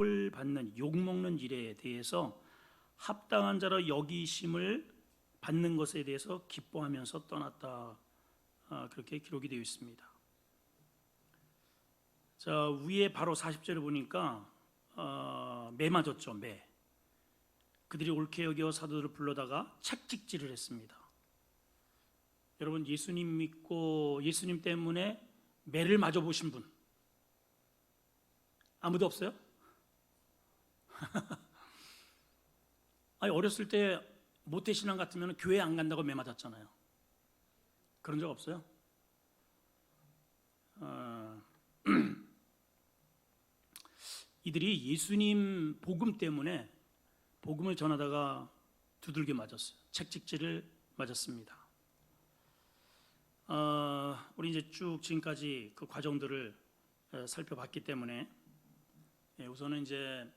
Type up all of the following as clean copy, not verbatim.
을 받는 욕먹는 일에 대해서 합당한 자로 여기심을 받는 것에 대해서 기뻐하면서 떠났다. 그렇게 기록이 되어 있습니다. 자, 위에 바로 40절을 보니까 매 맞았죠. 매. 그들이 옳게 여겨 사도들을 불러다가 책찍질을 했습니다. 여러분, 예수님 믿고 예수님 때문에 매를 맞아보신 분 아무도 없어요? 아니, 어렸을 때 모태신앙 같으면 교회 안 간다고 매 맞았잖아요. 그런 적 없어요? 이들이 예수님 복음 때문에 복음을 전하다가 두들겨 맞았어요. 책찍질을 맞았습니다. 우리 이제 쭉 지금까지 그 과정들을 살펴봤기 때문에 우선은 이제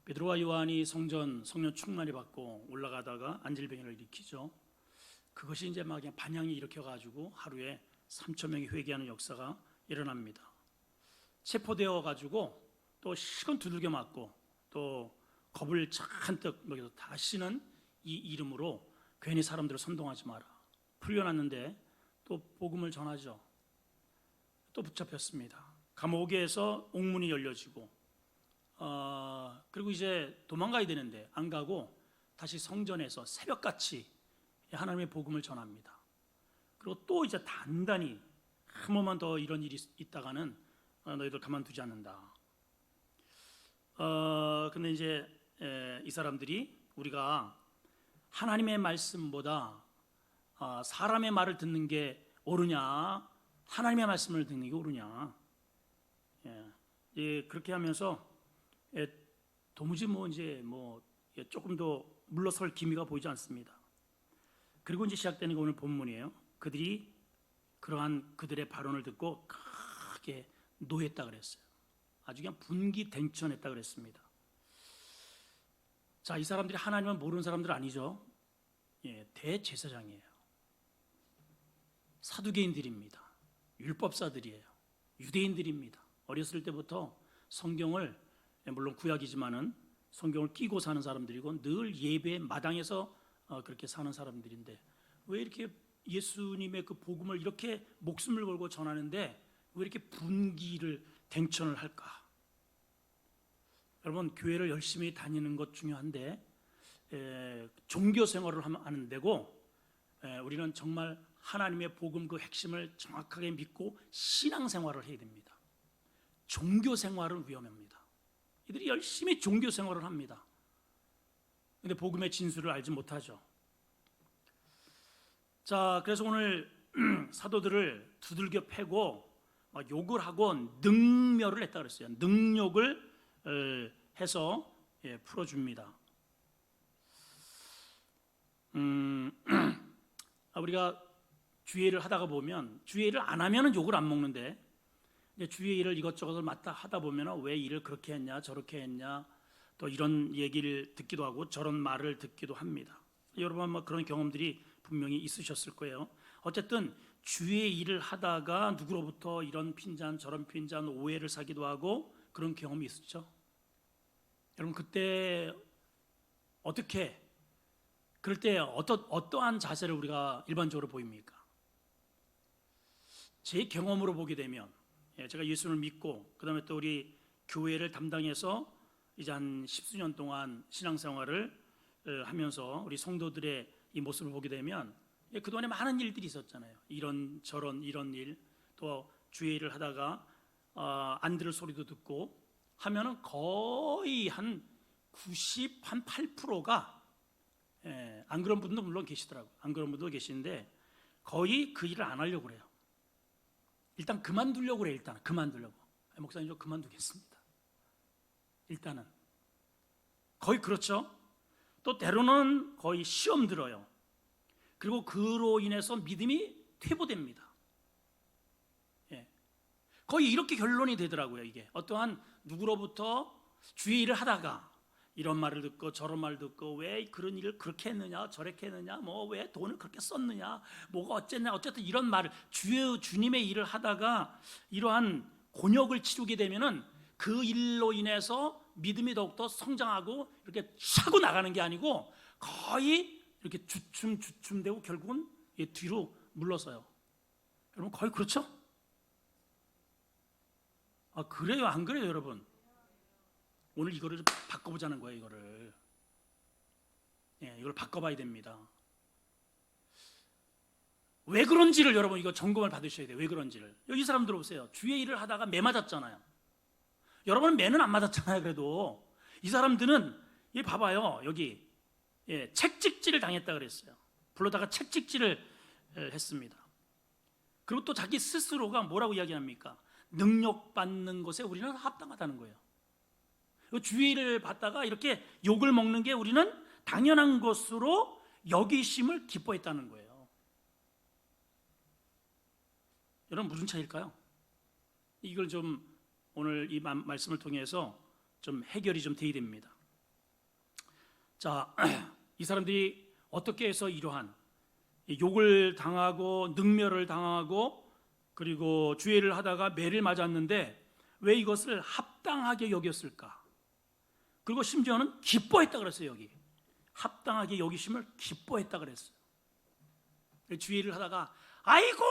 베드로와 요한이 성령 충만히 받고 올라가다가 안질병을 일으키죠. 그것이 이제 막 그냥 반향이 일으켜가지고 하루에 3천 명이 회개하는 역사가 일어납니다. 체포되어 가지고 또 실컷 두들겨 맞고 또 겁을 잔뜩 먹여서 다시는 이 이름으로 괜히 사람들을 선동하지 마라. 풀려났는데 또 복음을 전하죠. 또 붙잡혔습니다. 감옥에서 옥문이 열려지고 그리고 이제 도망가야 되는데 안 가고 다시 성전에서 새벽같이 하나님의 복음을 전합니다. 그리고 또 이제 단단히 한 번만 더 이런 일이 있다가는 너희들 가만두지 않는다. 근데 이제 이 사람들이 우리가 하나님의 말씀보다 사람의 말을 듣는 게 옳으냐, 하나님의 말씀을 듣는 게 옳으냐, 그렇게 하면서 도무지 조금 더 물러설 기미가 보이지 않습니다. 그리고 이제 시작되는 게 오늘 본문이에요. 그들이 그러한 그들의 발언을 듣고 크게 노했다 그랬어요. 아주 그냥 분기댕천했다 그랬습니다. 자, 이 사람들이 하나님을 모르는 사람들 아니죠. 대제사장이에요. 사두개인들입니다. 율법사들이에요. 유대인들입니다. 어렸을 때부터 성경을, 물론 구약이지만은 성경을 끼고 사는 사람들이고 늘 예배 마당에서 그렇게 사는 사람들인데 왜 이렇게 예수님의 그 복음을 이렇게 목숨을 걸고 전하는데 왜 이렇게 분기를 댕천을 할까? 여러분, 교회를 열심히 다니는 것 중요한데 종교 생활을 하면 안 되고 우리는 정말 하나님의 복음 그 핵심을 정확하게 믿고 신앙 생활을 해야 됩니다. 종교 생활은 위험합니다. 이들이 열심히 종교 생활을 합니다. 그런데 복음의 진수를 알지 못하죠. 자, 그래서 오늘 사도들을 두들겨 패고 욕을 하고 능멸을 했다 그랬어요. 능욕을 해서 풀어줍니다. 우리가 주의를 하다가 보면 주의를 안 하면은 욕을 안 먹는데 주의 일을 이것저것을 맡아 하다 보면 왜 일을 그렇게 했냐 저렇게 했냐 또 이런 얘기를 듣기도 하고 저런 말을 듣기도 합니다. 여러분 아마 그런 경험들이 분명히 있으셨을 거예요. 어쨌든 주의 일을 하다가 누구로부터 이런 핀잔 저런 핀잔 오해를 사기도 하고 그런 경험이 있었죠. 여러분 그때 어떻게 그럴 때 어떠한 자세를 우리가 일반적으로 보입니까? 제 경험으로 보게 되면 제가 예수를 믿고 그 다음에 또 우리 교회를 담당해서 이제 한 10수년 동안 신앙생활을 하면서 우리 성도들의 이 모습을 보게 되면 그동안에 많은 일들이 있었잖아요. 이런 저런 이런 일, 또 주의 일을 하다가 안 들을 소리도 듣고 하면은 거의 한 98%가 안 그런 분도 물론 계시더라고요. 안 그런 분도 계시는데 거의 그 일을 안 하려고 그래요. 일단 그만두려고 그래. 일단 그만두려고. 목사님 저 그만두겠습니다. 일단은 거의 그렇죠. 또 때로는 거의 시험 들어요. 그리고 그로 인해서 믿음이 퇴보됩니다. 거의 이렇게 결론이 되더라고요. 이게 어떠한 누구로부터 주의 일을 하다가 이런 말을 듣고 저런 말을 듣고 왜 그런 일을 그렇게 했느냐 저렇게 했느냐 뭐 왜 돈을 그렇게 썼느냐 뭐가 어쨌냐 어쨌든 이런 말을 주님의 일을 하다가 이러한 곤욕을 치르게 되면은 그 일로 인해서 믿음이 더욱더 성장하고 이렇게 차고 나가는 게 아니고 거의 이렇게 주춤되고 결국은 뒤로 물러서요. 여러분 거의 그렇죠? 그래요, 안 그래요, 여러분? 오늘 이거를 좀 바꿔보자는 거예요, 이거를. 이걸 바꿔봐야 됩니다. 왜 그런지를 여러분 이거 점검을 받으셔야 돼요. 왜 그런지를. 이 사람들 보세요. 주의 일을 하다가 매 맞았잖아요. 여러분은 매는 안 맞았잖아요. 그래도 이 사람들은 봐봐요. 여기 책찍질을 당했다 그랬어요. 불러다가 책찍질을 했습니다. 그리고 또 자기 스스로가 뭐라고 이야기합니까? 능력받는 것에 우리는 합당하다는 거예요. 주의 일을 받다가 이렇게 욕을 먹는 게 우리는 당연한 것으로 여기심을 기뻐했다는 거예요. 여러분 무슨 차이일까요? 이걸 좀 오늘 이 말씀을 통해서 좀 해결이 좀 돼야 됩니다. 자, 이 사람들이 어떻게 해서 이러한 욕을 당하고 능멸을 당하고 그리고 주의를 하다가 매를 맞았는데 왜 이것을 합당하게 여겼을까? 그리고 심지어는 기뻐했다 그랬어요. 여기 합당하게 여기심을 기뻐했다 그랬어요. 주의를 하다가 아이고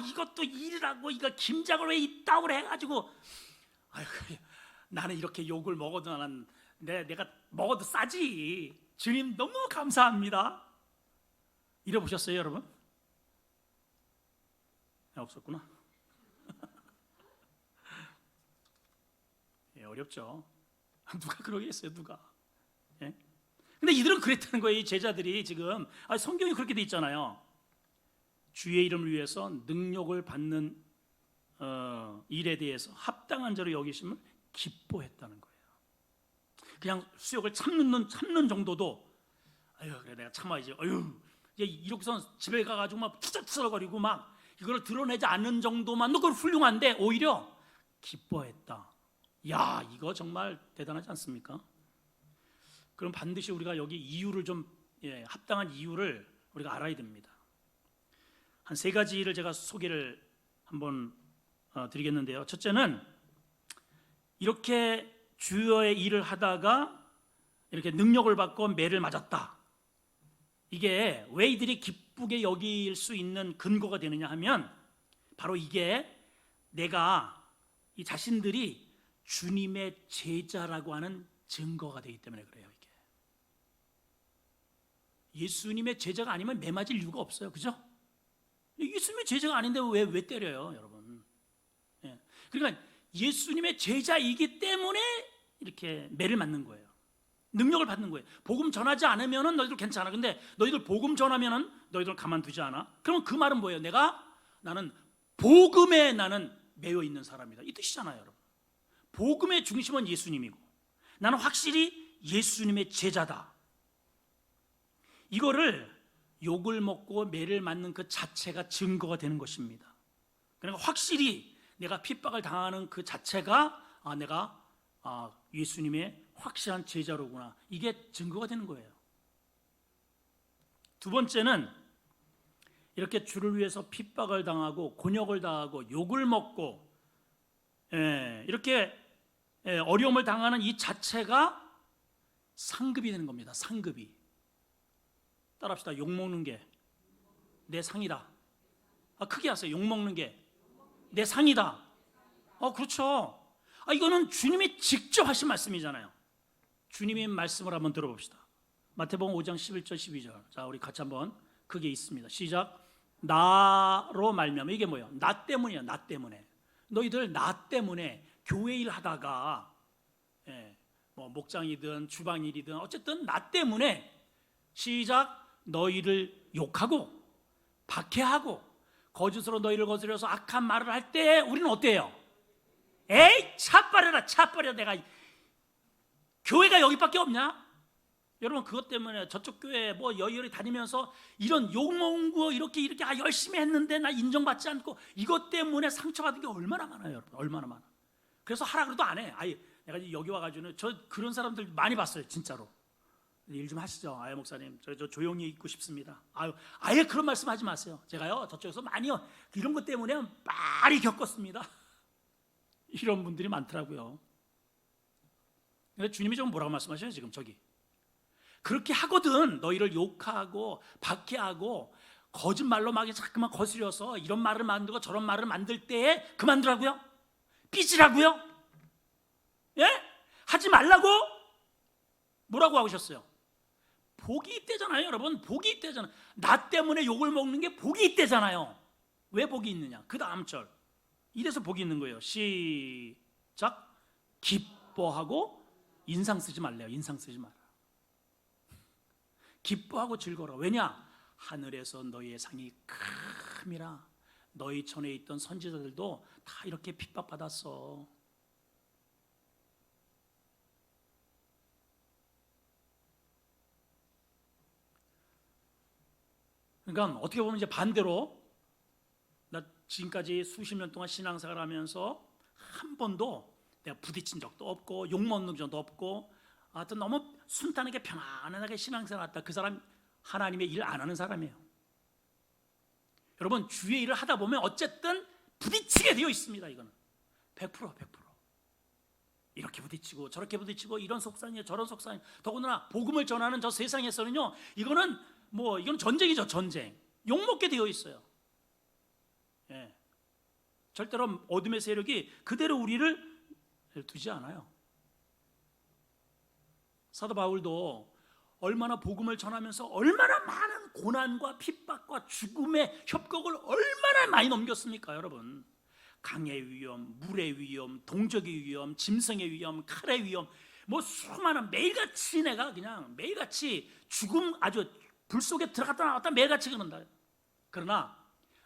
이것도 일이라고 이거 김장을 왜 이따구로 해가지고 아이고 나는 이렇게 욕을 먹어도 나는 내가 먹어도 싸지. 주님 너무 감사합니다. 이래 보셨어요, 여러분? 없었구나. 어렵죠. 누가 그러겠어요, 누가? 근데 이들은 그랬다는 거예요. 이 제자들이 지금 성경이 그렇게 돼 있잖아요. 주의 이름을 위해서 능력을 받는 일에 대해서 합당한 자로 여기심을 기뻐했다는 거예요. 그냥 수욕을 참는 정도도 아유 그래 내가 참아야지. 아유 이렇게선 집에 가가지고 막 투덜투덜거리고 막 이걸 드러내지 않는 정도만 그걸 훌륭한데 오히려 기뻐했다. 야 이거 정말 대단하지 않습니까? 그럼 반드시 우리가 여기 이유를 좀 합당한 이유를 우리가 알아야 됩니다. 한 세 가지를 제가 소개를 한번 드리겠는데요. 첫째는 이렇게 주여의 일을 하다가 이렇게 능력을 받고 매를 맞았다. 이게 왜 이들이 기쁘게 여길 수 있는 근거가 되느냐 하면 바로 이게 내가 이 자신들이 주님의 제자라고 하는 증거가 되기 때문에 그래요. 이게 예수님의 제자가 아니면 매 맞을 이유가 없어요. 그죠? 예수님의 제자가 아닌데 왜 때려요, 여러분? 그러니까 예수님의 제자이기 때문에 이렇게 매를 맞는 거예요. 능력을 받는 거예요. 복음 전하지 않으면 너희들 괜찮아. 근데 너희들 복음 전하면 너희들 가만두지 않아. 그러면 그 말은 뭐예요? 나는 복음에 나는 매여 있는 사람이다. 이 뜻이잖아요, 여러분. 복음의 중심은 예수님이고 나는 확실히 예수님의 제자다. 이거를 욕을 먹고 매를 맞는 그 자체가 증거가 되는 것입니다. 그러니까 확실히 내가 핍박을 당하는 그 자체가 내가 예수님의 확실한 제자로구나. 이게 증거가 되는 거예요. 두 번째는 이렇게 주를 위해서 핍박을 당하고 곤욕을 당하고 욕을 먹고 이렇게 어려움을 당하는 이 자체가 상급이 되는 겁니다. 상급이. 따라합시다. 욕먹는 게 내 상이다. 크게 하세요. 욕먹는 게 내 상이다. 그렇죠. 이거는 주님이 직접 하신 말씀이잖아요. 주님의 말씀을 한번 들어봅시다. 마태복음 5장 11절 12절. 자, 우리 같이 한번 크게 읽습니다. 시작. 나로 말미암아. 이게 뭐예요? 나 때문이야. 나 때문에. 너희들 나 때문에 교회 일 하다가 뭐 목장이든 주방일이든 어쨌든 나 때문에 시작. 너희를 욕하고 박해하고 거짓으로 너희를 거스려서 악한 말을 할 때 우리는 어때요? 에이 차버려라 내가 교회가 여기밖에 없냐? 여러분 그것 때문에 저쪽 교회 뭐 여의여리 다니면서 이런 욕먹은 거 이렇게 열심히 했는데 나 인정받지 않고 이것 때문에 상처받은 게 얼마나 많아요, 여러분. 얼마나 많아. 그래서 하라 그래도 안 해. 내가 여기 와가지고는 저 그런 사람들 많이 봤어요, 진짜로. 일 좀 하시죠. 목사님 저 조용히 있고 싶습니다. 아예 그런 말씀 하지 마세요. 제가요 저쪽에서 많이요 이런 것 때문에 많이 겪었습니다. 이런 분들이 많더라고요. 그러니까 주님이 좀 뭐라고 말씀하셔요 지금 저기? 그렇게 하거든. 너희를 욕하고 박해하고 거짓말로 막 자꾸만 거스려서 이런 말을 만들고 저런 말을 만들 때에 그만두라고요? 삐지라고요? 예? 하지 말라고? 뭐라고 하셨어요? 복이 있대잖아요 여러분. 복이 있대잖아요. 나 때문에 욕을 먹는 게 복이 있대잖아요. 왜 복이 있느냐? 그 다음 절 이래서 복이 있는 거예요. 시작. 기뻐하고 인상 쓰지 말래요. 인상 쓰지 마라. 기뻐하고 즐거워라. 왜냐? 하늘에서 너희의 상이 큼이라. 너희 전에 있던 선지자들도 다 이렇게 핍박받았어. 그러니까 어떻게 보면 이제 반대로 나 지금까지 수십 년 동안 신앙생활 하면서 한 번도 내가 부딪힌 적도 없고 욕먹는 적도 없고 하여튼 너무 순탄하게 편안하게 신앙생활 했다. 그 사람 하나님의 일 안 하는 사람이에요. 여러분 주의 일을 하다 보면 어쨌든 부딪히게 되어 있습니다. 이거는 100%. 이렇게 부딪히고 저렇게 부딪히고 이런 속상이에요 저런 속상이에요. 더군다나 복음을 전하는 저 세상에서는요 이거는 이건 전쟁이죠. 전쟁. 욕먹게 되어 있어요. 예. 절대로 어둠의 세력이 그대로 우리를 두지 않아요. 사도 바울도 얼마나 복음을 전하면서 얼마나 많은 고난과 핍박과 죽음의 협곡을 얼마나 많이 넘겼습니까 여러분. 강의 위험, 물의 위험, 동적의 위험, 짐승의 위험, 칼의 위험, 수많은 매일같이 내가 그냥 매일같이 죽음 아주 불 속에 들어갔다 나왔다 매일같이 그런다. 그러나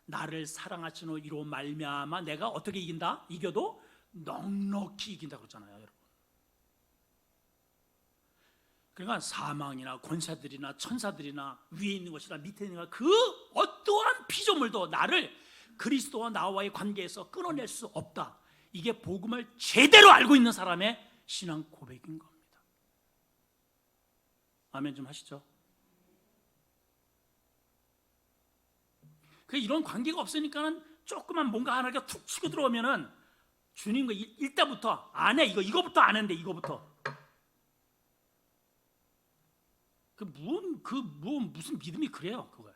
나를 사랑하시는 이로 말미암아 내가 어떻게 이긴다? 이겨도 넉넉히 이긴다 그러잖아요 여러분. 그러니까 사망이나 권사들이나 천사들이나 위에 있는 것이나 밑에 있는 것 그 어떠한 피조물도 나를 그리스도와 나와의 관계에서 끊어낼 수 없다. 이게 복음을 제대로 알고 있는 사람의 신앙 고백인 겁니다. 아멘 좀 하시죠. 이런 관계가 없으니까는 조그만 뭔가 하나가 툭 치고 들어오면은 주님과 일단부터 안 해. 이거부터 안 했는데 이거부터. 무슨 믿음이 그래요, 그거야.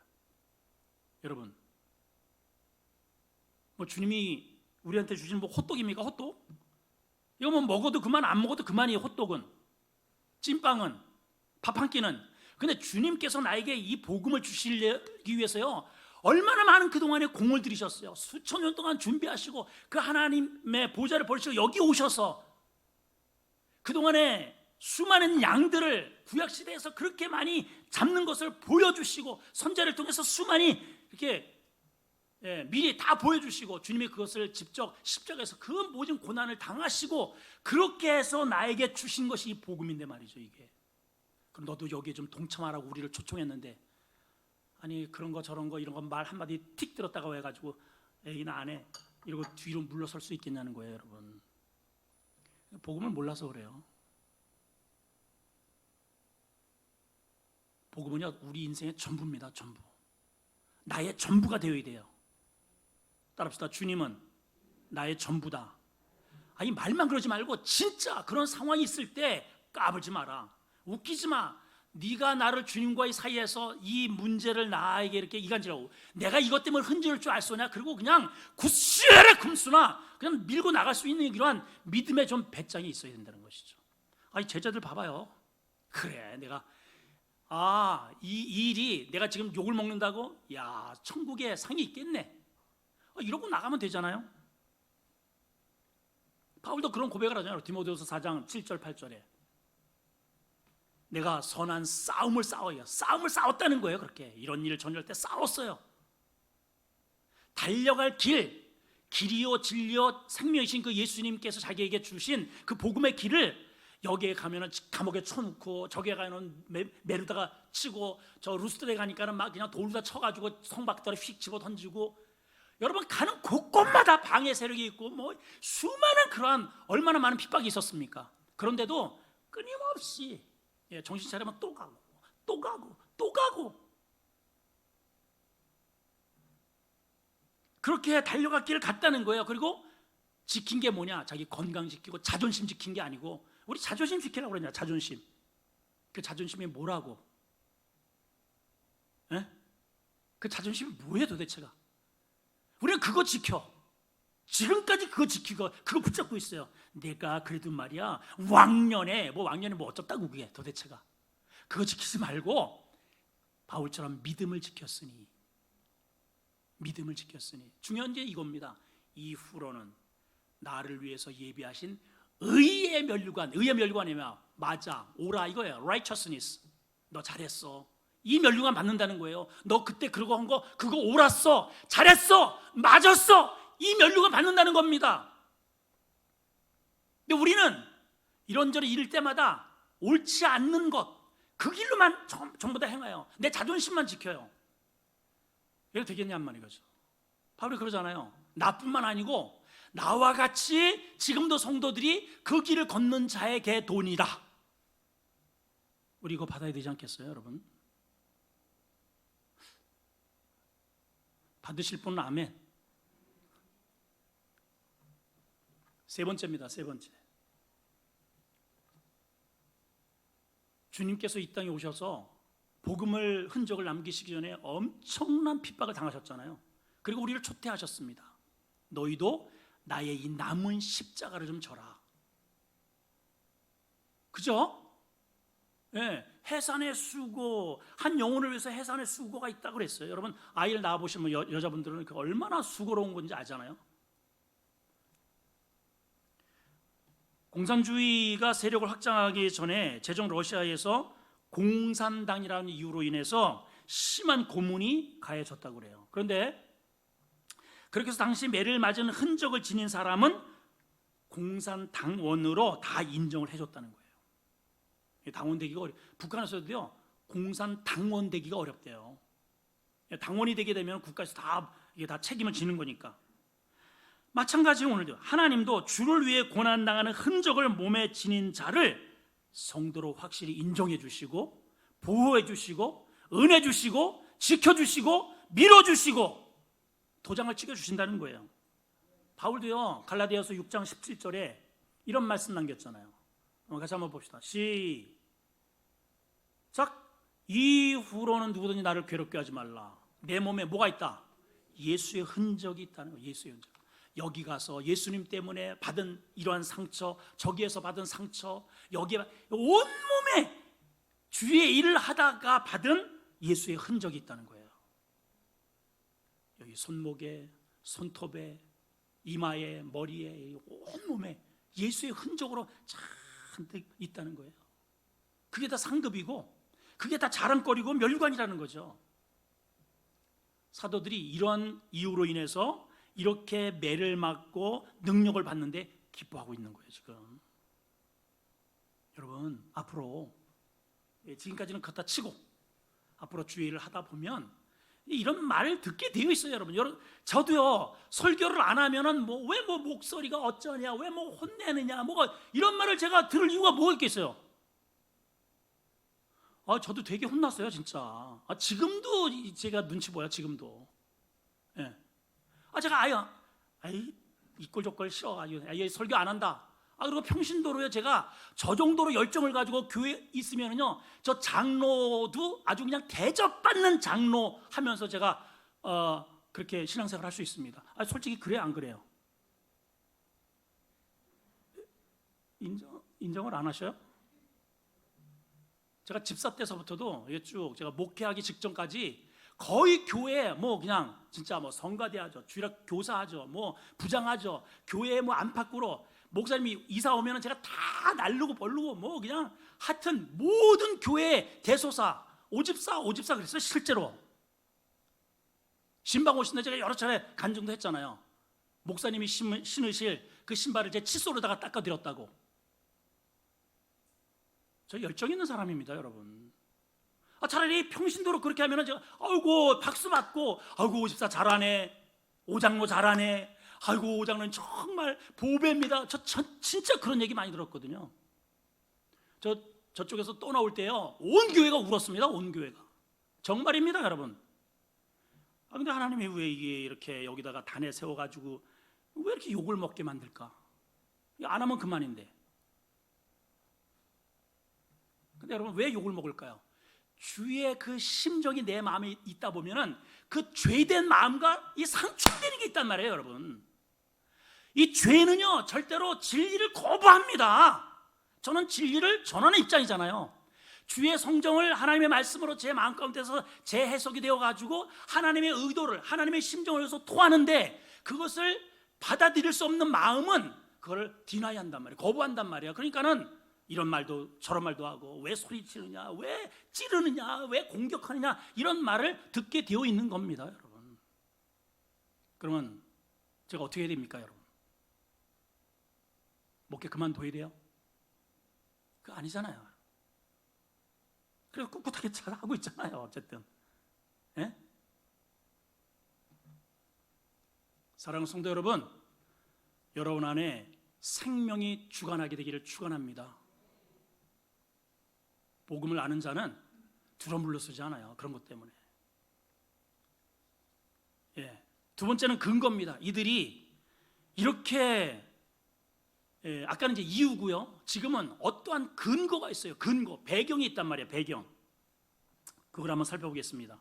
여러분. 주님이 우리한테 주신 호떡입니까? 호떡? 이거 먹어도 그만 안 먹어도 그만이에요. 호떡은. 찐빵은 밥 한 끼는. 근데 주님께서 나에게 이 복음을 주시기 위해서요. 얼마나 많은 그동안에 공을 들이셨어요. 수천 년 동안 준비하시고 그 하나님의 보좌를 버리시고 여기 오셔서 그동안에 수많은 양들을 구약시대에서 그렇게 많이 잡는 것을 보여주시고 선자를 통해서 수많이 이렇게 미리 다 보여주시고 주님이 그것을 직접 십자가에서 그 모든 고난을 당하시고 그렇게 해서 나에게 주신 것이 이 복음인데 말이죠. 이게 그럼 너도 여기에 좀 동참하라고 우리를 초청했는데 아니 그런 거 저런 거 이런 거 말 한마디 틱 들었다가 해가지고 에이 나 안 해 이러고 뒤로 물러설 수 있겠냐는 거예요. 여러분 복음을 몰라서 그래요. 복음은요 우리 인생의 전부입니다. 전부. 나의 전부가 되어야 돼요. 따라합시다. 주님은 나의 전부다. 아니 말만 그러지 말고 진짜 그런 상황이 있을 때 까불지 마라. 웃기지 마. 네가 나를 주님과의 사이에서 이 문제를 나에게 이렇게 이간질하고 내가 이것 때문에 흔들릴 줄 알소냐. 그리고 그냥 굳세라 금수나 그냥 밀고 나갈 수 있는 이러한 믿음의 좀 배짱이 있어야 된다는 것이죠. 아니 제자들 봐봐요. 그래 내가 이 일이 내가 지금 욕을 먹는다고? 야 천국에 상이 있겠네. 이러고 나가면 되잖아요. 바울도 그런 고백을 하잖아요. 디모데후서 4장 7절 8절에 내가 선한 싸움을 싸워요. 싸움을 싸웠다는 거예요. 그렇게 이런 일을 전할 때 싸웠어요. 달려갈 길이요 진리요 생명이신 그 예수님께서 자기에게 주신 그 복음의 길을 여기에 가면은 감옥에 쳐놓고 저기에 가면은 메르다가 치고 저 루스드에 가니까는 막 그냥 돌다 쳐가지고 성박대로 휙 집어 던지고 여러분 가는 곳곳마다 방해 세력이 있고 수많은 그러한 얼마나 많은 핍박이 있었습니까? 그런데도 끊임없이 정신 차리면 또 가고 또 가고 또 가고 그렇게 달려갈 길을 갔다는 거예요. 그리고 지킨 게 뭐냐? 자기 건강 지키고 자존심 지킨 게 아니고 우리 자존심 지키라고 그러냐, 자존심. 그 자존심이 뭐라고? 에? 그 자존심이 뭐예요 도대체가? 우리는 그거 지켜. 지금까지 그거 지키고 그거 붙잡고 있어요. 내가 그래도 말이야 왕년에 뭐 어쩌다고 그게 도대체가. 그거 지키지 말고 바울처럼 믿음을 지켰으니 중요한 게 이겁니다. 이후로는 나를 위해서 예비하신 의의 면류관이면 맞아, 옳아 이거예요. righteousness. 너 잘했어. 이 면류관 받는다는 거예요. 너 그때 그러고 한 거 그거 옳았어, 잘했어, 맞았어. 이 면류관 받는다는 겁니다. 근데 우리는 이런저런 이럴 때마다 옳지 않는 것, 그 길로만 전부 다 행해요. 내 자존심만 지켜요. 이거 되겠냔 말이죠. 바울이 그러잖아요. 나뿐만 아니고 나와 같이 지금도 성도들이 그 길을 걷는 자에게 돈이다. 우리 이거 받아야 되지 않겠어요, 여러분? 받으실 분은 아멘. 세 번째입니다. 세 번째. 주님께서 이 땅에 오셔서 복음을 흔적을 남기시기 전에 엄청난 핍박을 당하셨잖아요. 그리고 우리를 초대하셨습니다. 너희도 나의 이 남은 십자가를 좀 져라. 그죠? 예, 해산의 수고, 한 영혼을 위해서 해산의 수고가 있다고 그랬어요. 여러분 아이를 낳아보시면 여자분들은 그 얼마나 수고로운 건지 알잖아요. 공산주의가 세력을 확장하기 전에 제정 러시아에서 공산당이라는 이유로 인해서 심한 고문이 가해졌다고 그래요. 그런데 그렇게 해서 당시 매를 맞은 흔적을 지닌 사람은 공산당원으로 다 인정을 해줬다는 거예요. 당원 되기가 북한에서도요 공산당원 되기가 어렵대요. 당원이 되게 되면 국가에서 이게 다 책임을 지는 거니까. 마찬가지로 오늘도 하나님도 주를 위해 고난당하는 흔적을 몸에 지닌 자를 성도로 확실히 인정해 주시고 보호해 주시고 은혜 주시고 지켜주시고 밀어주시고 도장을 찍어주신다는 거예요. 바울도요 갈라디아서 6장 17절에 이런 말씀 남겼잖아요. 같이 한번 봅시다. 시작. 이후로는 누구든지 나를 괴롭게 하지 말라. 내 몸에 뭐가 있다? 예수의 흔적이 있다는 거예요. 예수의 흔적. 여기 가서 예수님 때문에 받은 이러한 상처, 저기에서 받은 상처, 여기에 온몸에 주의 일을 하다가 받은 예수의 흔적이 있다는 거예요. 여기 손목에, 손톱에, 이마에, 머리에, 온몸에 예수의 흔적으로 잔뜩 있다는 거예요. 그게 다 상급이고 그게 다 자랑거리고 멸관이라는 거죠. 사도들이 이러한 이유로 인해서 이렇게 매를 맞고 능력을 받는데 기뻐하고 있는 거예요 지금. 여러분 앞으로 지금까지는 그렇다 치고 앞으로 주의 일을 하다 보면 이런 말을 듣게 되어 있어요 여러분. 저도요 설교를 안 하면은 왜 목소리가 어쩌냐, 왜 혼내느냐, 이런 말을 제가 들을 이유가 뭐가 있겠어요? 저도 되게 혼났어요 진짜. 지금도 제가 눈치 보여 지금도. 예. 제가 이꼴저꼴 싫어. 설교 안 한다. 그리고 평신도로요 제가 저 정도로 열정을 가지고 교회에 있으면은요 저 장로도 아주 그냥 대접받는 장로 하면서 제가 그렇게 신앙생활 할 수 있습니다. 솔직히 그래요 안 그래요? 인정을 안 하셔요? 제가 집사 때서부터도 쭉 제가 목회하기 직전까지 거의 교회에 그냥 진짜 성가대 하죠, 주일학 교사 하죠, 부장하죠, 교회에 안팎으로 목사님이 이사 오면은 제가 다 날르고 벌르고 그냥 하여튼 모든 교회 대소사 오집사 그랬어요. 실제로 신방 오신 날 제가 여러 차례 간증도 했잖아요. 목사님이 신으실 그 신발을 제 칫솔로다가 닦아드렸다고. 저 열정 있는 사람입니다 여러분. 차라리 평신도로 그렇게 하면은 제가 아이고 박수 받고 아이고 오집사 잘하네, 오장로 잘하네, 아이고 오장로는 정말 보배입니다. 저 진짜 그런 얘기 많이 들었거든요. 저쪽에서 또 나올 때요 온 교회가 울었습니다. 온 교회가. 정말입니다 여러분. 근데 하나님이 왜 이게 이렇게 여기다가 단에 세워가지고 왜 이렇게 욕을 먹게 만들까? 안 하면 그만인데. 근데 여러분 왜 욕을 먹을까요? 주의 그 심정이 내 마음에 있다 보면은 그 죄된 마음과 이 상충되는 게 있단 말이에요, 여러분. 이 죄는요 절대로 진리를 거부합니다. 저는 진리를 전하는 입장이잖아요. 주의 성경을 하나님의 말씀으로 제 마음 가운데서 재해석이 되어가지고 하나님의 의도를, 하나님의 심정을 해서 토하는데 그것을 받아들일 수 없는 마음은 그걸 디나이한단 말이에요. 거부한단 말이에요. 그러니까는 이런 말도 저런 말도 하고, 왜 소리치느냐, 왜 찌르느냐, 왜 공격하느냐, 이런 말을 듣게 되어 있는 겁니다, 여러분. 그러면 제가 어떻게 해야 됩니까, 여러분? 목회 그만둬야 돼요? 그거 아니잖아요. 그래서 꿋꿋하게 잘 하고 있잖아요, 어쨌든. 예? 사랑하는 성도 여러분, 여러분 안에 생명이 주관하게 되기를 축원합니다. 복음을 아는 자는 두려움 물러서지 않아요. 그런 것 때문에. 예. 두 번째는 근거입니다. 이들이 이렇게 아까는 이제 이유고요. 지금은 어떠한 근거가 있어요. 근거, 배경이 있단 말이에요. 배경. 그걸 한번 살펴보겠습니다.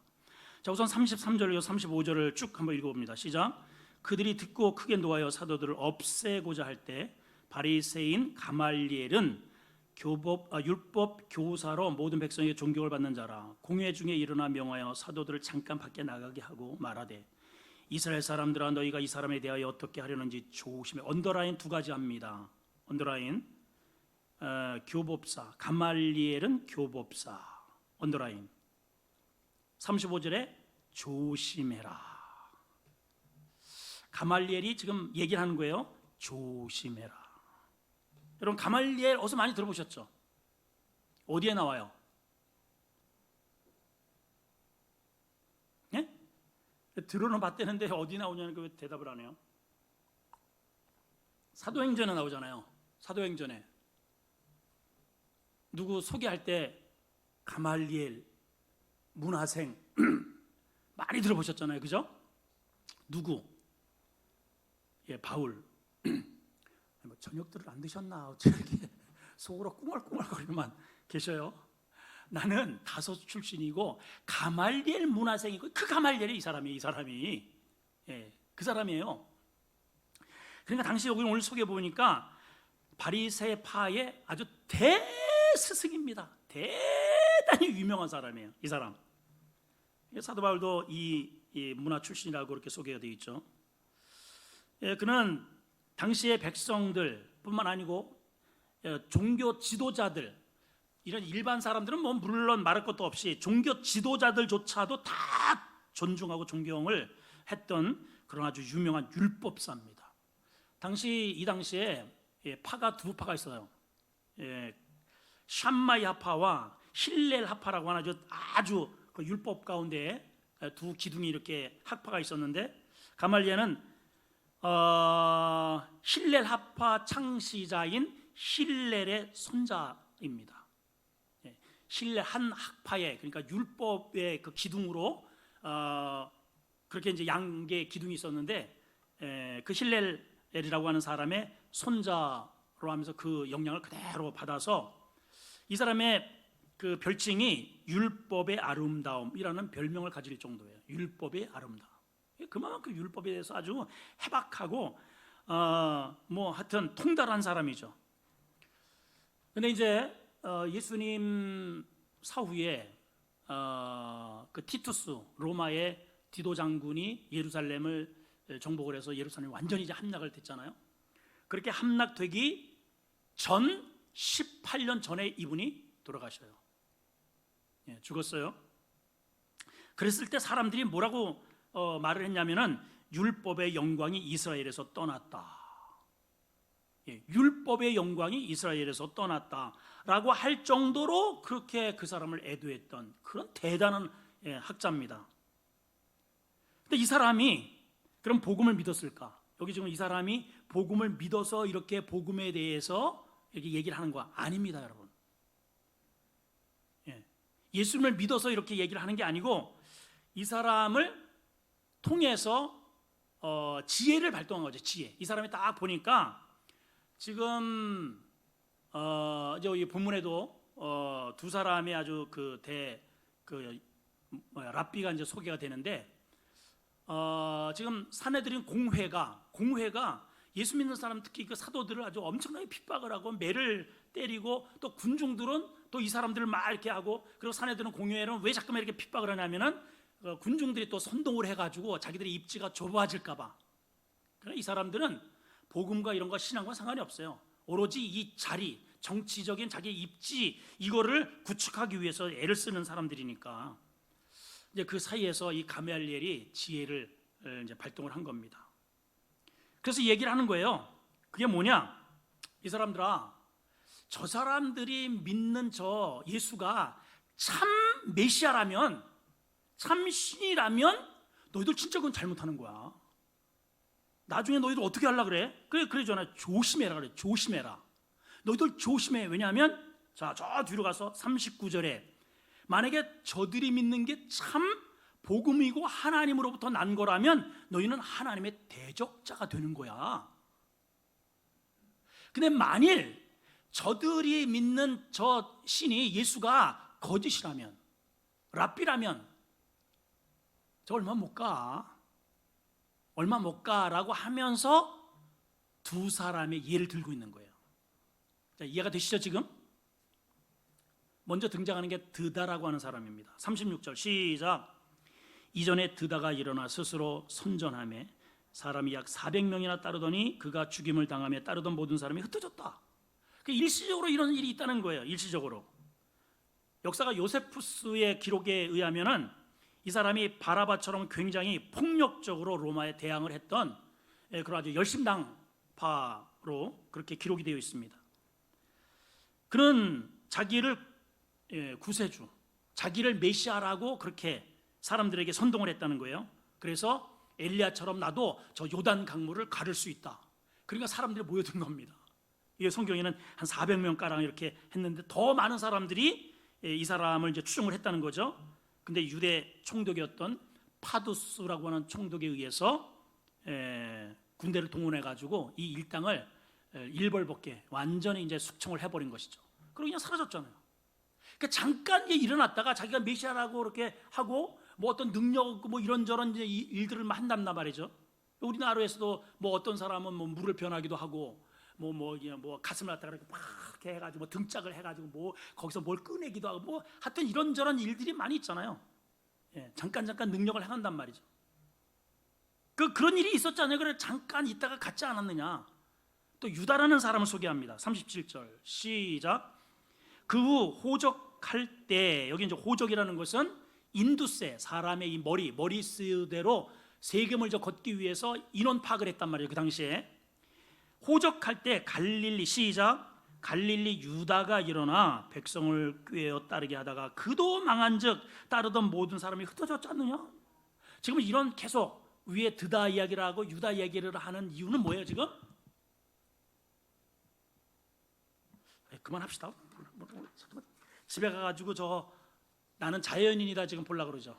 자, 우선 33절과 35절을 쭉 한번 읽어봅니다. 시작. 그들이 듣고 크게 노하여 사도들을 없애고자 할 때 바리새인 가말리엘은 율법 교사로 모든 백성에게 존경을 받는 자라. 공회 중에 일어나 명하여 사도들을 잠깐 밖에 나가게 하고 말하되 이스라엘 사람들아 너희가 이 사람에 대하여 어떻게 하려는지 조심해. 언더라인 두 가지 합니다. 언더라인 교법사, 가말리엘은 교법사. 언더라인 35절에 조심해라. 가말리엘이 지금 얘기를 하는 거예요. 조심해라. 여러분 가말리엘 어디서 많이 들어보셨죠? 어디에 나와요? 예? 들어는 봤대는데 어디 나오냐는 그 대답을 안 해요. 사도행전에 나오잖아요. 사도행전에 누구 소개할 때 가말리엘 문화생 많이 들어보셨잖아요, 그죠? 누구? 예, 바울. 뭐 저녁들을 안 드셨나 어떻게 속으로 꿍얼꿍얼거리만 계셔요. 나는 다소 출신이고 가말리엘 문화생이고 그 가말리엘이 이 사람이 예, 그 사람이에요. 그러니까 당시 여기 오늘 소개 보니까 바리새파의 아주 대스승입니다. 대단히 유명한 사람이에요. 이 사람. 사도 바울도 이 문화 출신이라고 그렇게 소개가 되어 있죠. 예, 그는 당시의 백성들뿐만 아니고 종교 지도자들, 이런 일반 사람들은 뭐 물론 말할 것도 없이 종교 지도자들조차도 다 존중하고 존경을 했던 그런 아주 유명한 율법사입니다. 이 당시에 파가 두 파가 있어요. 샴마이 하파와 힐렐 하파라고 하는 아주 그 율법 가운데 두 기둥이 이렇게 학파가 있었는데 가말리엘은 힐렐 하파 창시자인 힐렐의 손자입니다. 힐렐 한 학파의, 그러니까 율법의 그 기둥으로 그렇게 이제 양계 기둥이 있었는데 그 힐렐이라고 하는 사람의 손자로 하면서 그 영향을 그대로 받아서 이 사람의 그 별칭이 율법의 아름다움이라는 별명을 가질 정도예요. 율법의 아름다움. 그만큼 율법에 대해서 아주 해박하고 뭐 하여튼 통달한 사람이죠. 근데 이제 예수님 사후에 그 티투스 로마의 디도 장군이 예루살렘을 정복을 해서 예루살렘이 완전히 이제 함락을 됐잖아요. 그렇게 함락되기 전 18년 전에 이분이 돌아가셔요. 예, 죽었어요. 그랬을 때 사람들이 뭐라고 말을 했냐면은 율법의 영광이 이스라엘에서 떠났다. 예, 율법의 영광이 이스라엘에서 떠났다라고 할 정도로 그렇게 그 사람을 애도했던 그런 대단한 학자입니다. 근데 이 사람이 그럼 복음을 믿었을까? 여기 지금 이 사람이 복음을 믿어서 이렇게 복음에 대해서 이렇게 얘기를 하는 거 아닙니다, 여러분. 예, 예수님을 믿어서 이렇게 얘기를 하는 게 아니고 이 사람을 통해서 지혜를 발동한 거죠. 지혜. 이 사람이 딱 보니까 지금 이제 이 본문에도 두 사람의 아주 랍비가 이제 소개가 되는데, 지금 사내들인 공회가 예수 믿는 사람, 특히 그 사도들을 아주 엄청나게 핍박을 하고 매를 때리고, 또 군중들은 또 이 사람들을 막 이렇게 하고, 그리고 사내들은 공회는 왜 자꾸만 이렇게 핍박을 하냐면은 군중들이 또 선동을 해가지고 자기들의 입지가 좁아질까봐. 그러나 이 사람들은 복음과 이런 거 신앙과 상관이 없어요. 오로지 이 자리, 정치적인 자기 입지, 이거를 구축하기 위해서 애를 쓰는 사람들이니까 이제 그 사이에서 이 가멜리엘이 지혜를 이제 발동을 한 겁니다. 그래서 얘기를 하는 거예요. 그게 뭐냐? 이 사람들아, 저 사람들이 믿는 저 예수가 참 메시아라면, 참 신이라면 너희들 진짜 그건 잘못하는 거야. 나중에 너희들 어떻게 하려고 그래? 그러잖아. 조심해라 그래. 조심해라. 너희들 조심해. 왜냐하면 저 뒤로 가서 39절에 만약에 저들이 믿는 게 참 복음이고 하나님으로부터 난 거라면 너희는 하나님의 대적자가 되는 거야. 근데 만일 저들이 믿는 저 신이 예수가 거짓이라면, 랍비라면 저 얼마 못 가라고 하면서 두 사람의 예를 들고 있는 거예요. 자, 이해가 되시죠 지금? 먼저 등장하는 게 드다라고 하는 사람입니다. 36절 시작. 이전에 드다가 일어나 스스로 선전하며 사람이 약 400명이나 따르더니 그가 죽임을 당하며 따르던 모든 사람이 흩어졌다. 일시적으로 이런 일이 있다는 거예요. 일시적으로. 역사가 요세푸스의 기록에 의하면은 이 사람이 바라바처럼 굉장히 폭력적으로 로마에 대항을 했던 그런 아주 열심당파로 그렇게 기록이 되어 있습니다. 그는 자기를 구세주, 자기를 메시아라고 그렇게 사람들에게 선동을 했다는 거예요. 그래서 엘리야처럼 나도 저 요단 강물을 가를 수 있다. 그러니까 사람들이 모여든 겁니다. 이게 성경에는 한 400명 가량 이렇게 했는데 더 많은 사람들이 이 사람을 이제 추종을 했다는 거죠. 근데 유대 총독이었던 파두스라고 하는 총독에 의해서 군대를 동원해 가지고 이 일당을 일벌복게 완전히 이제 숙청을 해버린 것이죠. 그리고 그냥 사라졌잖아요. 그러니까 잠깐 일어났다가 자기가 메시아라고 이렇게 하고 뭐 어떤 능력 뭐 이런저런 이제 일들을 한단 말이죠. 우리나라에서도 뭐 어떤 사람은 뭐 물을 변하기도 하고 뭐 가슴을 갖다가 이렇게 막 이렇게 해가지고 뭐 등짝을 해가지고 뭐 거기서 뭘 꺼내기도 하고 뭐 하여튼 이런저런 일들이 많이 있잖아요. 잠깐 능력을 행한단 말이죠. 그런 일이 있었잖아요. 그래 잠깐 있다가 갔지 않았느냐. 또 유다라는 사람을 소개합니다. 37절 시작. 그 후 호적할 때, 여기 이제 호적이라는 것은 인두세, 사람의 이 머리수대로 세금을 걷기 위해서 인원 파악을 했단 말이에요. 그 당시에 호적할 때 갈릴리 시작. 갈릴리 유다가 일어나 백성을 꾀어 따르게 하다가 그도 망한즉 따르던 모든 사람이 흩어졌지 않느냐. 지금 이런 계속 위에 드다 이야기를 하고 유다 이야기를 하는 이유는 뭐예요 지금? 그만합시다. 집에 가가지고 나는 자연인이다 지금 보려고 그러죠.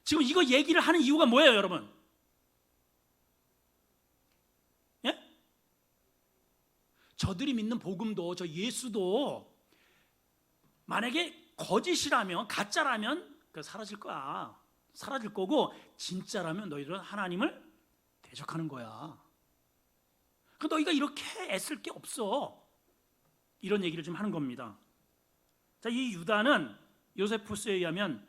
지금 이거 얘기를 하는 이유가 뭐예요 여러분? 예? 저들이 믿는 복음도 저 예수도 만약에 거짓이라면 가짜라면 사라질 거야. 사라질 거고 진짜라면 너희들은 하나님을 대적하는 거야. 너희가 이렇게 애쓸 게 없어. 이런 얘기를 좀 하는 겁니다. 자, 이 유다는 요세푸스에 의하면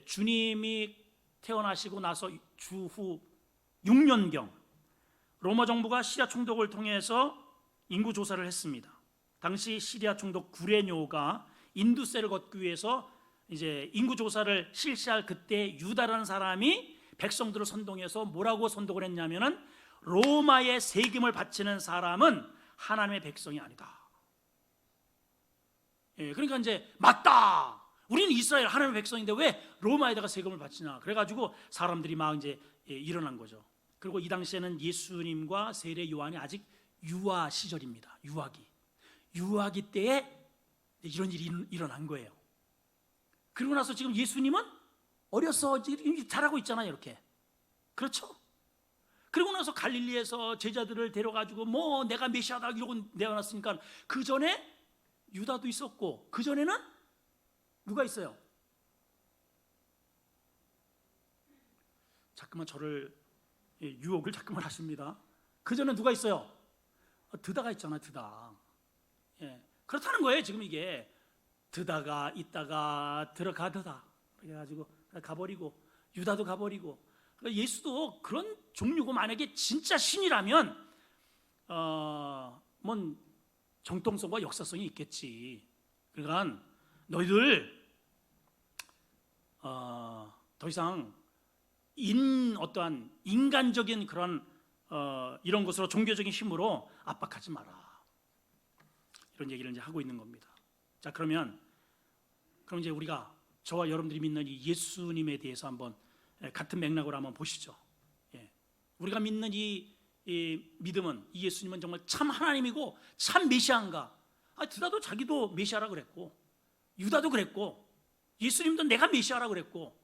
주님이 태어나시고 나서 주후 6년경 로마 정부가 시리아 총독을 통해서 인구 조사를 했습니다. 당시 시리아 총독 구레뇨가 인두세를 걷기 위해서 이제 인구 조사를 실시할 그때 유다라는 사람이 백성들을 선동해서 뭐라고 선동을 했냐면은 로마의 세금을 바치는 사람은 하나님의 백성이 아니다. 그러니까 이제 맞다. 우리는 이스라엘 하나님의 백성인데 왜 로마에다가 세금을 바치냐. 그래가지고 사람들이 막 이제 일어난 거죠. 그리고 이 당시에는 예수님과 세례 요한이 아직 유아 시절입니다. 유아기 때에 이런 일이 일어난 거예요. 그리고 나서 지금 예수님은 어려서 자라고 있잖아요. 이렇게. 그렇죠? 그리고 나서 갈릴리에서 제자들을 데려가지고 뭐 내가 메시아다 이러고 내어놨으니까 그 전에 유다도 있었고 그 전에는 누가 있어요? 자꾸만 저를 유혹을 자꾸만 하십니다. 그 전에 누가 있어요? 드다가 있잖아. 드다. 그렇다는 거예요. 지금 이게 드다가 있다가 들어가드다 그래가지고 가버리고 유다도 가버리고 그러니까 예수도 그런 종류고 만약에 진짜 신이라면 뭔 정통성과 역사성이 있겠지. 그러니까 너희들 더 이상 어떠한 인간적인 그런 이런 것으로 종교적인 힘으로 압박하지 마라. 이런 얘기를 이제 하고 있는 겁니다. 자, 그럼 이제 우리가 저와 여러분들이 믿는 이 예수님에 대해서 한번 같은 맥락으로 한번 보시죠. 우리가 믿는 이 믿음은 이 예수님은 정말 참 하나님이고 참 메시아인가? 드다도 자기도 메시아라 그랬고 유다도 그랬고 예수님도 내가 메시아라 그랬고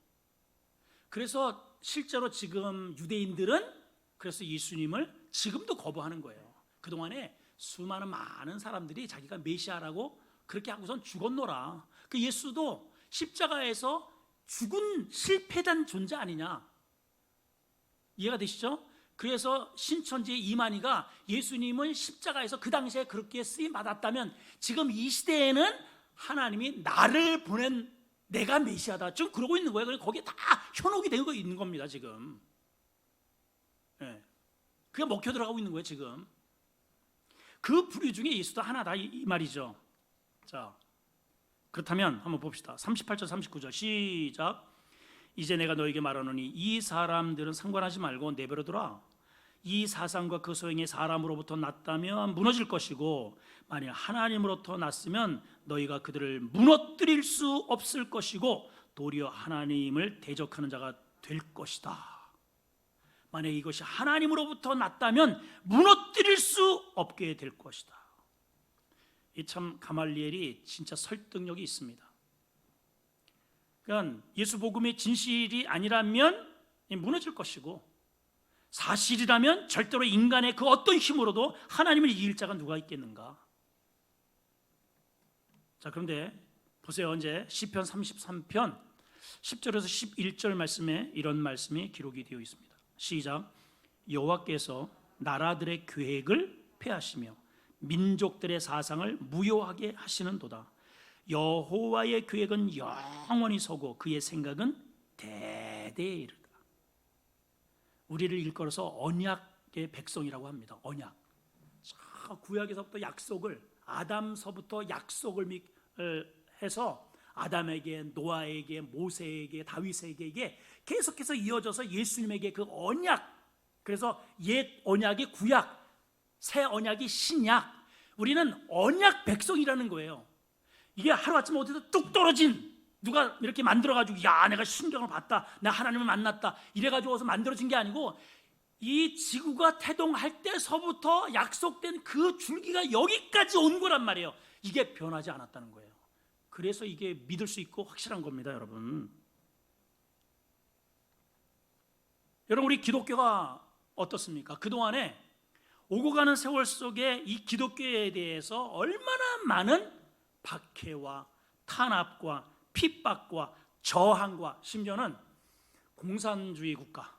그래서 실제로 지금 유대인들은 그래서 예수님을 지금도 거부하는 거예요. 그동안에 수많은 많은 사람들이 자기가 메시아라고 그렇게 하고선 죽었노라. 그 예수도 십자가에서 죽은 실패된 존재 아니냐. 이해가 되시죠? 그래서 신천지의 이만희가 예수님은 십자가에서 그 당시에 그렇게 쓰임 받았다면 지금 이 시대에는 하나님이 나를 보낸 내가 메시아다 지금 그러고 있는 거예요. 그래서 거기에 다 현혹이 되고 있는 겁니다. 지금 그게 먹혀 들어가고 있는 거예요. 지금 그 부류 중에 예수도 하나다 이 말이죠. 자, 그렇다면 한번 봅시다. 38절 39절 시작. 이제 내가 너에게 말하노니 이 사람들은 상관하지 말고 내버려 두라. 이 사상과 그 소행이 사람으로부터 났다면 무너질 것이고 만일 하나님으로부터 났으면 너희가 그들을 무너뜨릴 수 없을 것이고 도리어 하나님을 대적하는 자가 될 것이다. 만약 이것이 하나님으로부터 났다면 무너뜨릴 수 없게 될 것이다. 이 참 가말리엘이 진짜 설득력이 있습니다. 그러니까 예수 복음의 진실이 아니라면 무너질 것이고 사실이라면 절대로 인간의 그 어떤 힘으로도 하나님을 이길 자가 누가 있겠는가? 자, 그런데 보세요. 이제 시편 33편 10절에서 11절 말씀에 이런 말씀이 기록이 되어 있습니다. 시작. 여호와께서 나라들의 계획을 폐하시며 민족들의 사상을 무효하게 하시는도다. 여호와의 계획은 영원히 서고 그의 생각은 대대에 이르다. 우리를 일컬어서 언약의 백성이라고 합니다. 언약. 구약에서부터 약속을 아담서부터 약속을 해서 아담에게, 노아에게, 모세에게, 다윗에게 계속해서 이어져서 예수님에게 그 언약. 그래서 옛 언약이 구약, 새 언약이 신약. 우리는 언약 백성이라는 거예요. 이게 하루아침에 어디서 뚝 떨어진 누가 이렇게 만들어가지고 야 내가 신경을 봤다, 내가 하나님을 만났다 이래가지고 어서 만들어진 게 아니고 이 지구가 태동할 때서부터 약속된 그 줄기가 여기까지 온 거란 말이에요. 이게 변하지 않았다는 거예요. 그래서 이게 믿을 수 있고 확실한 겁니다. 여러분 우리 기독교가 어떻습니까? 그동안에 오고 가는 세월 속에 이 기독교에 대해서 얼마나 많은 박해와 탄압과 핍박과 저항과 심지어는 공산주의 국가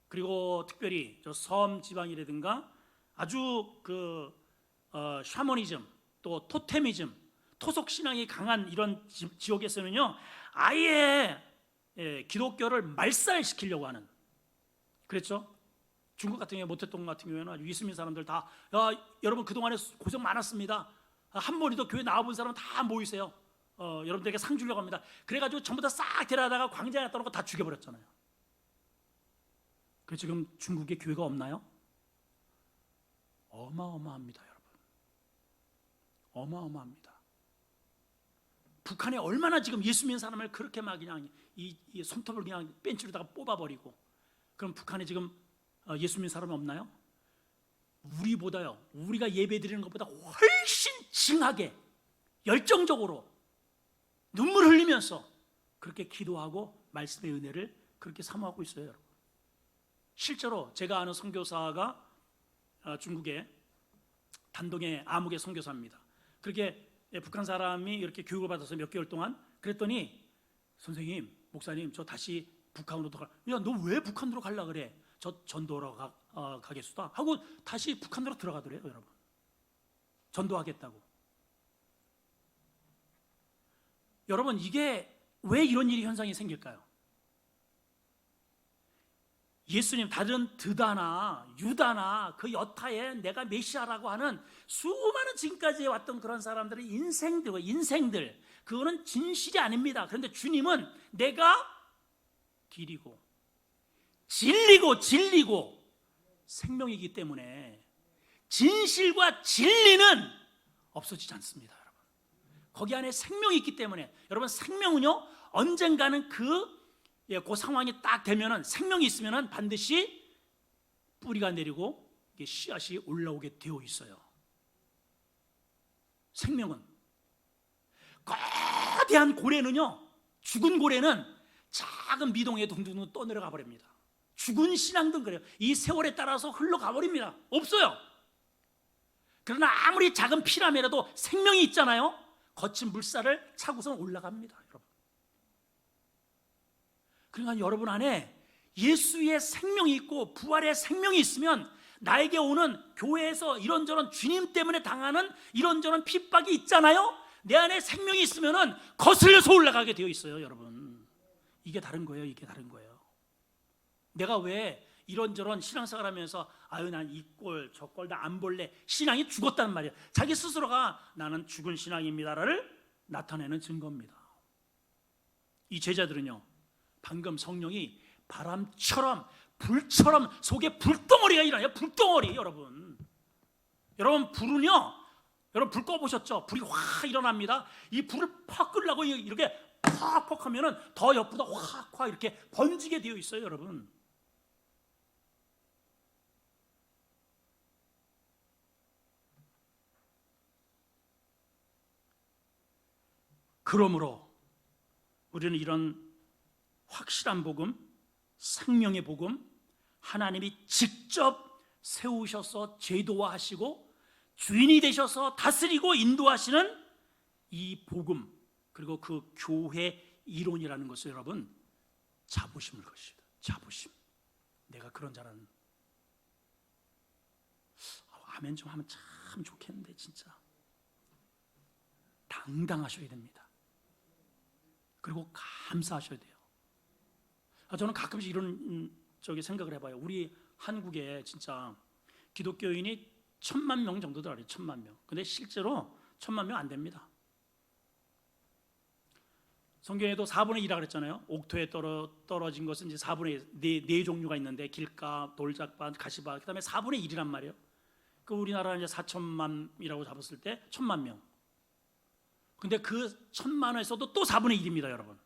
그리고 특별히 저 섬 지방이라든가 아주 그 샤머니즘 또 토테미즘 토속 신앙이 강한 이런 지역에서는요 아예 기독교를 말살시키려고 하는 그랬죠. 중국 같은 경우에 모태동 같은 경우에는 아주 이스민 사람들 다 여러분 그동안에 고생 많았습니다. 한 번이도 교회 나와본 사람 다 모이세요. 여러분들에게 상 주려고 합니다. 그래가지고 전부 다 싹 데려다가 광장에 갖다 놓고 다 죽여버렸잖아요. 그래서 지금 중국에 교회가 없나요? 어마어마합니다. 여러분 어마어마합니다. 북한에 얼마나 지금 예수 믿는 사람을 그렇게 막 그냥 이 손톱을 그냥 벤치로다가 뽑아버리고 그럼 북한에 지금 예수 믿는 사람이 없나요? 우리보다요 우리가 예배 드리는 것보다 훨씬 징하게 열정적으로 눈물 흘리면서 그렇게 기도하고 말씀의 은혜를 그렇게 사모하고 있어요. 여러분 실제로 제가 아는 선교사가 중국의 단동의 아묵의 선교사입니다. 그렇게 북한 사람이 이렇게 교육을 받아서 몇 개월 동안 그랬더니 선생님, 목사님, 저 다시 북한으로 가. 야, 너 왜 북한으로 가려고 그래? 저 전도하러 가겠수다 하고 다시 북한으로 들어가더래요, 여러분. 전도하겠다고. 여러분, 이게 왜 이런 일이 현상이 생길까요? 예수님, 다른 드다나 유다나 그 여타에 내가 메시아라고 하는 수많은 지금까지 왔던 그런 사람들의 인생들 그거는 진실이 아닙니다. 그런데 주님은 내가 길이고 진리고 생명이기 때문에 진실과 진리는 없어지지 않습니다, 여러분. 거기 안에 생명이 있기 때문에. 여러분, 생명은요 언젠가는 그 상황이 딱 되면은, 생명이 있으면은 반드시 뿌리가 내리고 씨앗이 올라오게 되어 있어요. 생명은. 거대한 고래는요, 죽은 고래는 작은 미동에 둥둥 떠내려가 버립니다. 죽은 신앙도 그래요. 이 세월에 따라서 흘러가 버립니다. 없어요. 그러나 아무리 작은 피라미라도 생명이 있잖아요. 거친 물살을 차고선 올라갑니다, 여러분. 그러니까 여러분 안에 예수의 생명이 있고 부활의 생명이 있으면 나에게 오는 교회에서 이런저런 주님 때문에 당하는 이런저런 핍박이 있잖아요. 내 안에 생명이 있으면 거슬려서 올라가게 되어 있어요, 여러분. 이게 다른 거예요. 이게 다른 거예요. 내가 왜 이런저런 신앙생활 하면서 아유, 난 이 꼴 저 꼴 다 안 볼래, 신앙이 죽었다는 말이에요. 자기 스스로가 나는 죽은 신앙입니다를 나타내는 증거입니다. 이 제자들은요, 방금 성령이 바람처럼 불처럼 속에 불덩어리가 일어나요. 불덩어리. 여러분 불은요, 여러분 불 꺼보셨죠? 불이 확 일어납니다. 이 불을 팍 끄려고 이렇게 팍 하면은 더 옆보다 확 이렇게 번지게 되어 있어요, 여러분. 그러므로 우리는 이런 확실한 복음, 생명의 복음, 하나님이 직접 세우셔서 제도화하시고 주인이 되셔서 다스리고 인도하시는 이 복음, 그리고 그 교회 이론이라는 것을 여러분 자부심을 것이다. 자부심. 내가 그런 자라는. 아멘 좀 하면 참 좋겠는데 진짜 당당하셔야 됩니다. 그리고 감사하셔야 돼요. 저는 가끔씩 이런 생각을 해봐요. 우리 한국에 진짜 기독교인이 1000만 명 정도들 알아요. 1000만 명. 근데 실제로 1000만 명 안 됩니다. 성경에도 4분의 1이라고 그랬잖아요. 옥토에 떨어진 것은 이제 4분의 4 종류가 있는데, 길가, 돌짝밭, 가시밭, 그 다음에 4분의 1이란 말이에요. 그 우리나라는 이제 4천만이라고 잡았을 때 1000만 명. 근데 그 1000만에서도 또 4분의 1입니다, 여러분.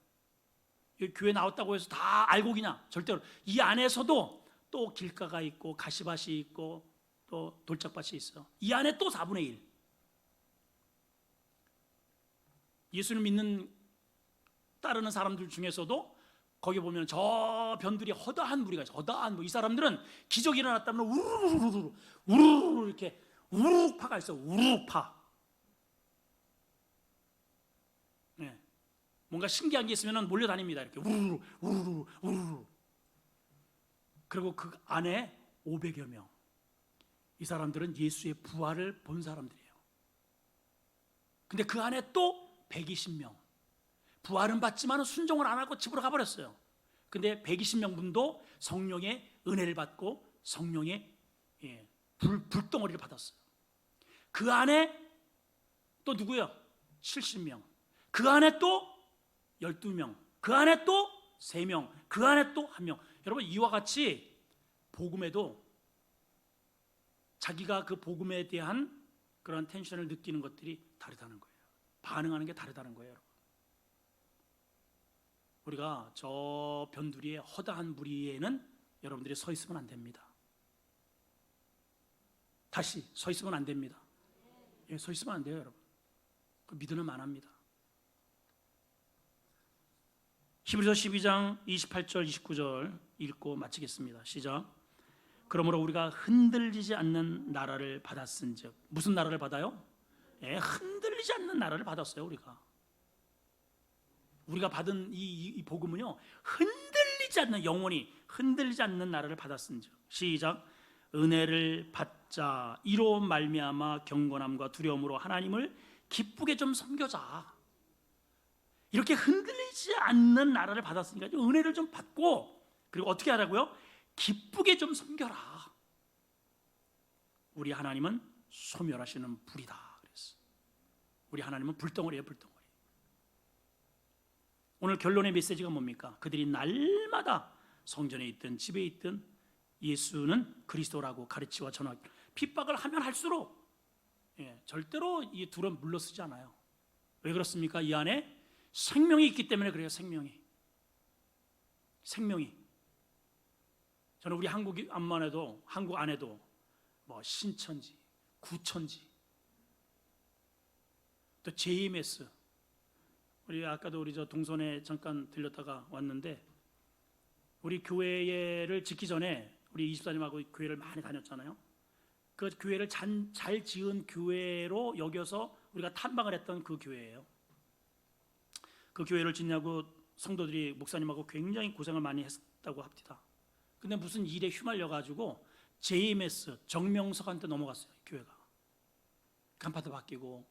교회 나왔다고 해서 다 알고 그냥 절대로. 이 안에서도 또 길가가 있고 가시밭이 있고 또 돌짝밭이 있어요. 이 안에 또 4분의 1. 예수를 믿는 따르는 사람들 중에서도 거기 보면 저 변들이 허다한 무리가 있어요. 허다한 무리. 이 사람들은 기적이 일어났다면 우르르 이렇게 우르르파가 있어요. 우르르파. 네. 뭔가 신기한 게 있으면 몰려다닙니다. 이렇게 우르르. 그리고 그 안에 500여 명. 이 사람들은 예수의 부활을 본 사람들이에요. 근데 그 안에 또 120명. 부활은 받지만 순종을 안 하고 집으로 가버렸어요. 근데 120명 분도 성령의 은혜를 받고 성령의 불덩어리를 받았어요. 그 안에 또 누구요? 70명. 그 안에 또 12명. 그 안에 또 3명. 그 안에 또 1명. 여러분, 이와 같이 복음에도 자기가 그 복음에 대한 그런 텐션을 느끼는 것들이 다르다는 거예요. 반응하는 게 다르다는 거예요, 여러분. 우리가 저 변두리의 허다한 무리에는 여러분들이 서 있으면 안 됩니다. 다시 서 있으면 안 됩니다. 서 있으면 안 돼요, 여러분. 그 믿으면 안 합니다. 히브리서 12장 28절 29절 읽고 마치겠습니다. 시작. 그러므로 우리가 흔들리지 않는 나라를 받았은즉. 무슨 나라를 받아요? 흔들리지 않는 나라를 받았어요. 우리가 받은 이 복음은요, 흔들리지 않는, 영원히 흔들리지 않는 나라를 받았은즉. 시작. 은혜를 받자. 이로 말미암아 경건함과 두려움으로 하나님을 기쁘게 좀 섬겨자. 이렇게 흔들리지 않는 나라를 받았으니까 은혜를 좀 받고, 그리고 어떻게 하라고요? 기쁘게 좀 섬겨라. 우리 하나님은 소멸하시는 불이다 그랬어. 우리 하나님은 불덩어리예요, 불덩어리. 오늘 결론의 메시지가 뭡니까? 그들이 날마다 성전에 있든 집에 있든 예수는 그리스도라고 가르치와 전하고, 핍박을 하면 할수록 절대로 이 둘은 물러서지 않아요. 왜 그렇습니까? 이 안에 생명이 있기 때문에 그래요. 생명이. 저는 우리 한국 안에도 뭐 신천지, 구천지, 또 JMS. 우리 아까도 우리 저 동선에 잠깐 들렸다가 왔는데, 우리 교회를 짓기 전에 우리 이집사님하고 교회를 많이 다녔잖아요. 그 교회를 잘 지은 교회로 여겨서 우리가 탐방을 했던 그 교회예요. 그 교회를 짓냐고 성도들이 목사님하고 굉장히 고생을 많이 했다고 합니다. 근데 무슨 일에 휘말려 가지고 JMS 정명석한테 넘어갔어요. 교회가 간판도 바뀌고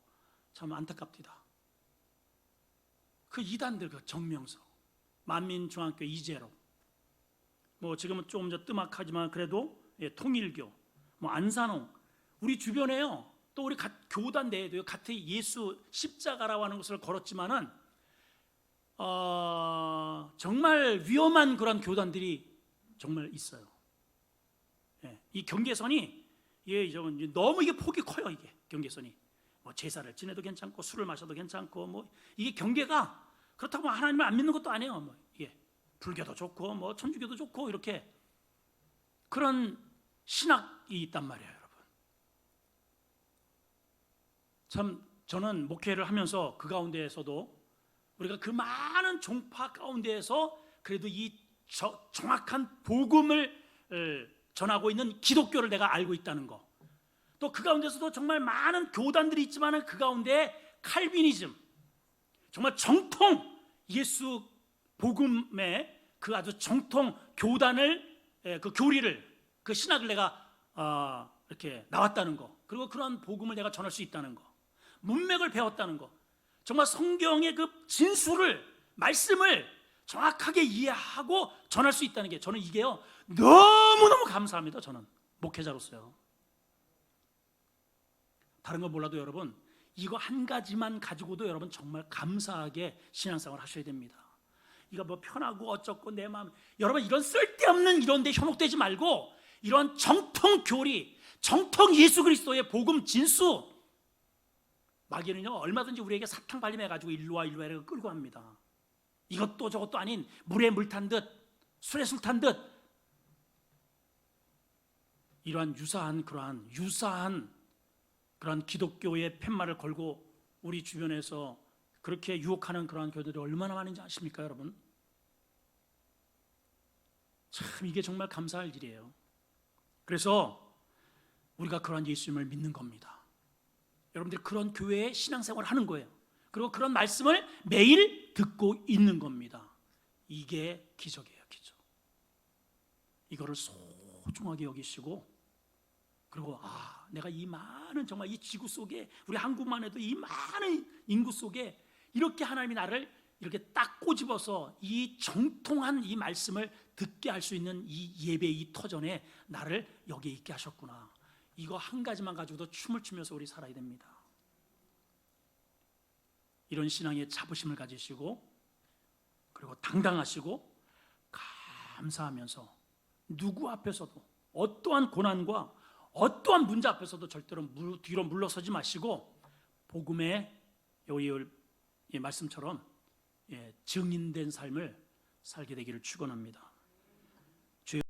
참 안타깝니다. 그 이단들, 그 정명석, 만민중앙교 이재로, 뭐 지금은 조금 더 뜸악하지만 그래도 통일교, 뭐 안산홍, 우리 주변에요. 또 우리 교단 내에도요, 같은 예수 십자가라고 하는 것을 걸었지만은 정말 위험한 그런 교단들이 정말 있어요. 이 경계선이 너무 이게 폭이 커요. 이게 경계선이 뭐 제사를 지내도 괜찮고 술을 마셔도 괜찮고, 뭐 이게 경계가 그렇다고 하나님을 안 믿는 것도 아니에요. 뭐 이게 불교도 좋고 뭐 천주교도 좋고 이렇게 그런 신학이 있단 말이에요, 여러분. 참 저는 목회를 하면서 그 가운데에서도 우리가 그 많은 종파 가운데에서 그래도 이 정확한 복음을 전하고 있는 기독교를 내가 알고 있다는 거, 또 그 가운데서도 정말 많은 교단들이 있지만 그 가운데 칼비니즘, 정말 정통 예수 복음의 그 아주 정통 교단을, 그 교리를, 그 신학을 내가 이렇게 나왔다는 거, 그리고 그런 복음을 내가 전할 수 있다는 거, 문맥을 배웠다는 거, 정말 성경의 그 진수를, 말씀을 정확하게 이해하고 전할 수 있다는 게, 저는 이게요 너무너무 감사합니다. 저는 목회자로서요. 다른 건 몰라도 여러분, 이거 한 가지만 가지고도 여러분 정말 감사하게 신앙생활 하셔야 됩니다. 이거 뭐 편하고 어쩌고 내 마음, 여러분 이런 쓸데없는 이런 데 현혹되지 말고 이런 정통 교리, 정통 예수 그리스도의 복음 진수, 마귀는요 얼마든지 우리에게 사탕 발림해가지고 일로와 이렇게 끌고 갑니다. 이것도 저것도 아닌 물에 물 탄 듯, 술에 술 탄 듯, 이러한 유사한 그런 기독교의 팻말을 걸고 우리 주변에서 그렇게 유혹하는 그러한 교회들이 얼마나 많은지 아십니까, 여러분? 참 이게 정말 감사할 일이에요. 그래서 우리가 그러한 예수님을 믿는 겁니다. 여러분들이 그런 교회에 신앙생활을 하는 거예요. 그리고 그런 말씀을 매일 듣고 있는 겁니다. 이게 기적이에요, 기적. 이거를 소중하게 여기시고, 그리고 내가 이 많은, 정말 이 지구 속에, 우리 한국만 해도 이 많은 인구 속에 이렇게 하나님이 나를 이렇게 딱 꼬집어서 이 정통한 이 말씀을 듣게 할 수 있는 이 예배, 이 터전에 나를 여기에 있게 하셨구나. 이거 한 가지만 가지고도 춤을 추면서 우리 살아야 됩니다. 이런 신앙의 자부심을 가지시고, 그리고 당당하시고 감사하면서 누구 앞에서도 어떠한 고난과 어떠한 문제 앞에서도 절대로 뒤로 물러서지 마시고 복음의 이 말씀처럼 증인된 삶을 살게 되기를 축원합니다.